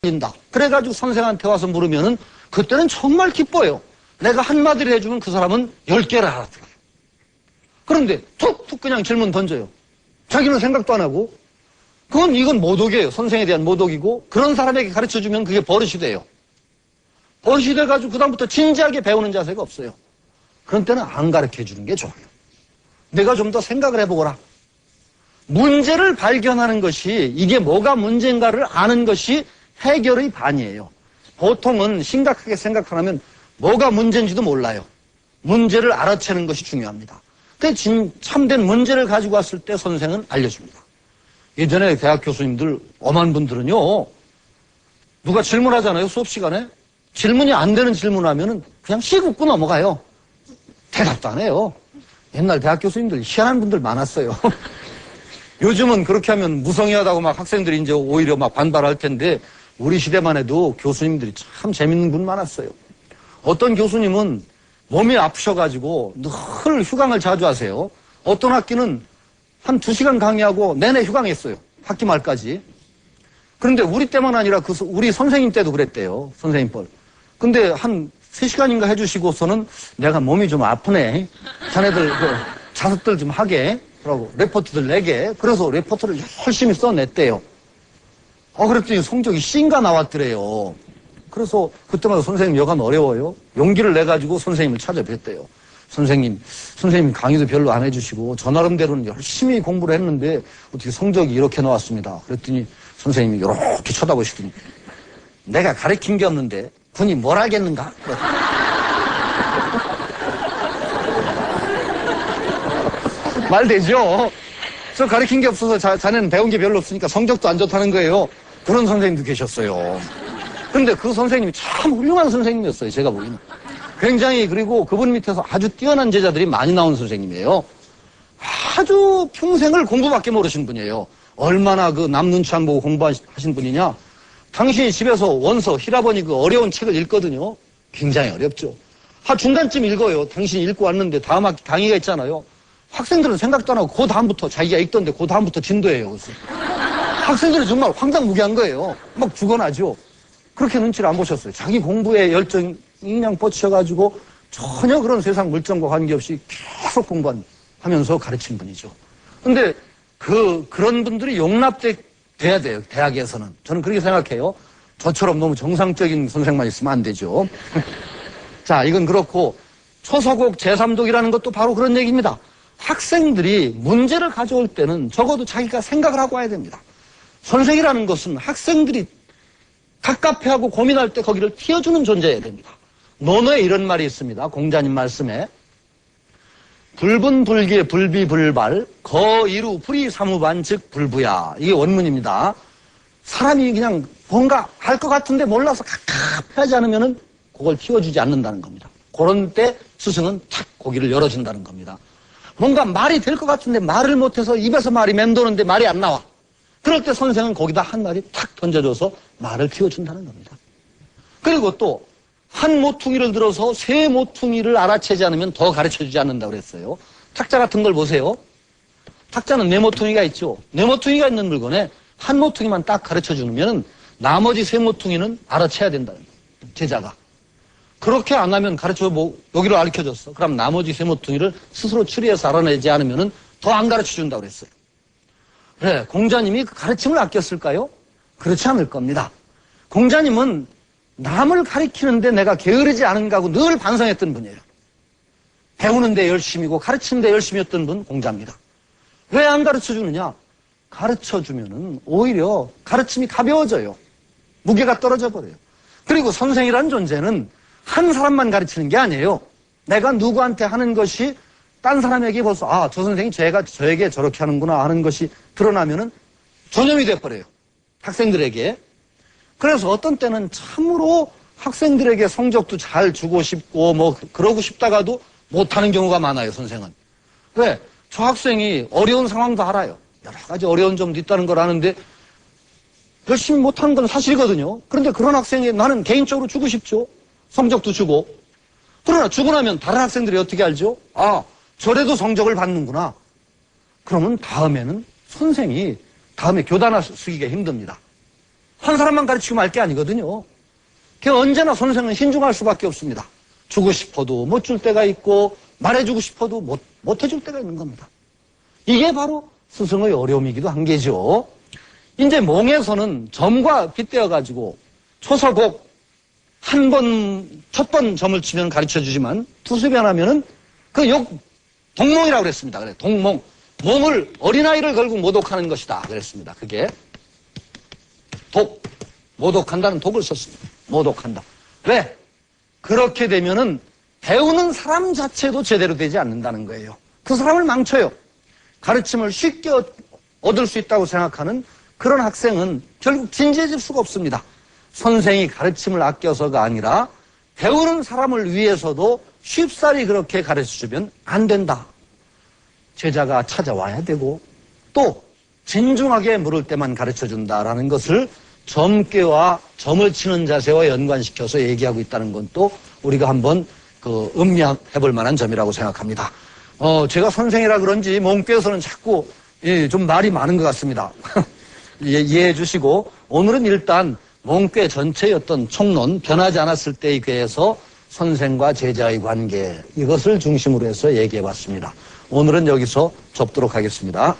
인다. 그래가지고 선생한테 와서 물으면은 그때는 정말 기뻐요. 내가 한마디를 해주면 그 사람은 10개를 알아들어요. 그런데 툭툭 그냥 질문 던져요. 자기는 생각도 안 하고. 이건 모독이에요. 선생에 대한 모독이고, 그런 사람에게 가르쳐주면 그게 버릇이 돼요. 버릇이 돼가지고 그다음부터 진지하게 배우는 자세가 없어요. 그런 때는 안 가르쳐주는 게 좋아요. 내가 좀 더 생각을 해보거라. 문제를 발견하는 것이, 이게 뭐가 문제인가를 아는 것이 해결의 반이에요. 보통은 심각하게 생각하면 뭐가 문제인지도 몰라요. 문제를 알아채는 것이 중요합니다. 근데 참된 문제를 가지고 왔을 때 선생은 알려줍니다. 예전에 대학 교수님들, 엄한 분들은요, 누가 질문하잖아요, 수업 시간에. 질문이 안 되는 질문하면은 그냥 씩 웃고 넘어가요. 대답도 안 해요. 옛날 대학 교수님들 희한한 분들 많았어요. 요즘은 그렇게 하면 무성의하다고 막 학생들이 이제 오히려 막 반발할 텐데, 우리 시대만 해도 교수님들이 참 재밌는 분 많았어요. 어떤 교수님은 몸이 아프셔가지고 늘 휴강을 자주 하세요. 어떤 학기는 한 2시간 강의하고 내내 휴강했어요. 학기 말까지. 그런데 우리 때만 아니라 우리 선생님 때도 그랬대요. 선생님 뻘. 근데 한 3시간인가 해주시고서는 내가 몸이 좀 아프네. 자네들 자습들 좀 하게. 그러고 레포트들 내게. 그래서 레포트를 열심히 써냈대요. 그랬더니 성적이 C인가 나왔더래요. 그래서 그때마다 선생님 여간 어려워요. 용기를 내가지고 선생님을 찾아뵀대요. 선생님 강의도 별로 안 해주시고 저 나름대로는 열심히 공부를 했는데 어떻게 성적이 이렇게 나왔습니다. 그랬더니 선생님이 이렇게 쳐다보시더니 내가 가르친 게 없는데 군이 뭘 알겠는가? 말 되죠? 저 가르친 게 없어서 자네는 배운 게 별로 없으니까 성적도 안 좋다는 거예요. 그런 선생님도 계셨어요. 근데 그 선생님이 참 훌륭한 선생님이었어요. 제가 보기에는. 굉장히, 그리고 그분 밑에서 아주 뛰어난 제자들이 많이 나온 선생님이에요. 아주 평생을 공부밖에 모르신 분이에요. 얼마나 그 남 눈치 안 보고 공부하신 분이냐. 당신이 집에서 원서, 히라버니 그 어려운 책을 읽거든요. 굉장히 어렵죠. 중간쯤 읽어요. 당신이 읽고 왔는데 다음 학기 강의가 있잖아요. 학생들은 생각도 안 하고 그 다음부터 자기가 읽던데 그 다음부터 진도예요. 그래서 학생들은 정말 황당무계한 거예요. 막 죽어나죠. 그렇게 눈치를 안 보셨어요. 자기 공부에 열정이 그냥 뻗쳐가지고 전혀 그런 세상 물정과 관계없이 계속 공부하면서 가르친 분이죠. 근데 그런 분들이 용납돼야 돼요. 대학에서는. 저는 그렇게 생각해요. 저처럼 너무 정상적인 선생만 있으면 안 되죠. 자, 이건 그렇고 초서곡 제3독이라는 것도 바로 그런 얘기입니다. 학생들이 문제를 가져올 때는 적어도 자기가 생각을 하고 와야 됩니다. 선생이라는 것은 학생들이 갑갑해하고 고민할 때 거기를 틔워주는 존재여야 됩니다. 논어에 이런 말이 있습니다. 공자님 말씀에 불분불기 불비불발 거이루 불이사무반 즉 불부야. 이게 원문입니다. 사람이 그냥 뭔가 할 것 같은데 몰라서 갑갑해하지 않으면 그걸 틔워주지 않는다는 겁니다. 그런 때 스승은 탁 고기를 열어준다는 겁니다. 뭔가 말이 될 것 같은데 말을 못해서 입에서 말이 맴도는데 말이 안 나와. 그럴 때 선생은 거기다 한 마디 탁 던져줘서 말을 키워준다는 겁니다. 그리고 또 한 모퉁이를 들어서 세 모퉁이를 알아채지 않으면 더 가르쳐주지 않는다고 그랬어요. 탁자 같은 걸 보세요. 탁자는 네 모퉁이가 있죠. 네 모퉁이가 있는 물건에 한 모퉁이만 딱 가르쳐주면 나머지 세 모퉁이는 알아채야 된다는 거예요. 제자가. 그렇게 안 하면 여기로 가르쳐줬어. 그럼 나머지 세 모퉁이를 스스로 추리해서 알아내지 않으면 더 안 가르쳐준다고 그랬어요. 그래, 공자님이 그 가르침을 아꼈을까요? 그렇지 않을 겁니다. 공자님은 남을 가르치는데 내가 게으르지 않은가 하고 늘 반성했던 분이에요. 배우는데 열심이고 가르치는데 열심이었던 분 공자입니다. 왜 안 가르쳐주느냐? 가르쳐주면은 오히려 가르침이 가벼워져요. 무게가 떨어져 버려요. 그리고 선생이라는 존재는 한 사람만 가르치는 게 아니에요. 내가 누구한테 하는 것이 딴 사람에게 벌써 저 선생이 저에게 저렇게 하는구나 하는 것이 드러나면은 전염이 돼버려요. 학생들에게. 그래서 어떤 때는 참으로 학생들에게 성적도 잘 주고 싶고 그러고 싶다가도 못하는 경우가 많아요. 선생은. 왜? 저 학생이 어려운 상황도 알아요. 여러 가지 어려운 점도 있다는 걸 아는데 열심히 못하는 건 사실이거든요. 그런데 그런 학생에 나는 개인적으로 주고 싶죠. 성적도 주고. 그러나 주고 나면 다른 학생들이 어떻게 알죠? 저래도 성적을 받는구나. 그러면 다음에는 선생이 다음에 교단을 쓰기가 힘듭니다. 한 사람만 가르치고 말 게 아니거든요. 그 언제나 선생은 신중할 수밖에 없습니다. 주고 싶어도 못 줄 때가 있고 말해주고 싶어도 못 해줄 때가 있는 겁니다. 이게 바로 스승의 어려움이기도 한 게죠. 이제 몽에서는 점과 빗대어가지고 초서곡 첫 번 점을 치면 가르쳐 주지만 두세 번 하면은 동몽이라고 그랬습니다. 그래, 동몽. 몸을, 어린아이를 걸고 모독하는 것이다. 그랬습니다. 그게. 모독한다는 독을 썼습니다. 모독한다. 왜? 그렇게 되면은 배우는 사람 자체도 제대로 되지 않는다는 거예요. 그 사람을 망쳐요. 가르침을 쉽게 얻을 수 있다고 생각하는 그런 학생은 결국 진지해질 수가 없습니다. 선생이 가르침을 아껴서가 아니라 배우는 사람을 위해서도 쉽사리 그렇게 가르쳐주면 안 된다. 제자가 찾아와야 되고 또 진중하게 물을 때만 가르쳐준다라는 것을 점괘와 점을 치는 자세와 연관시켜서 얘기하고 있다는 건 또 우리가 한번 음미해볼 만한 점이라고 생각합니다. 제가 선생이라 그런지 몽꾀에서는 자꾸 좀 말이 많은 것 같습니다. 이해해 주시고 오늘은 일단 몽꾀 전체의 어떤 총론, 변하지 않았을 때의 궤에서 선생과 제자의 관계, 이것을 중심으로 해서 얘기해 봤습니다. 오늘은 여기서 접도록 하겠습니다.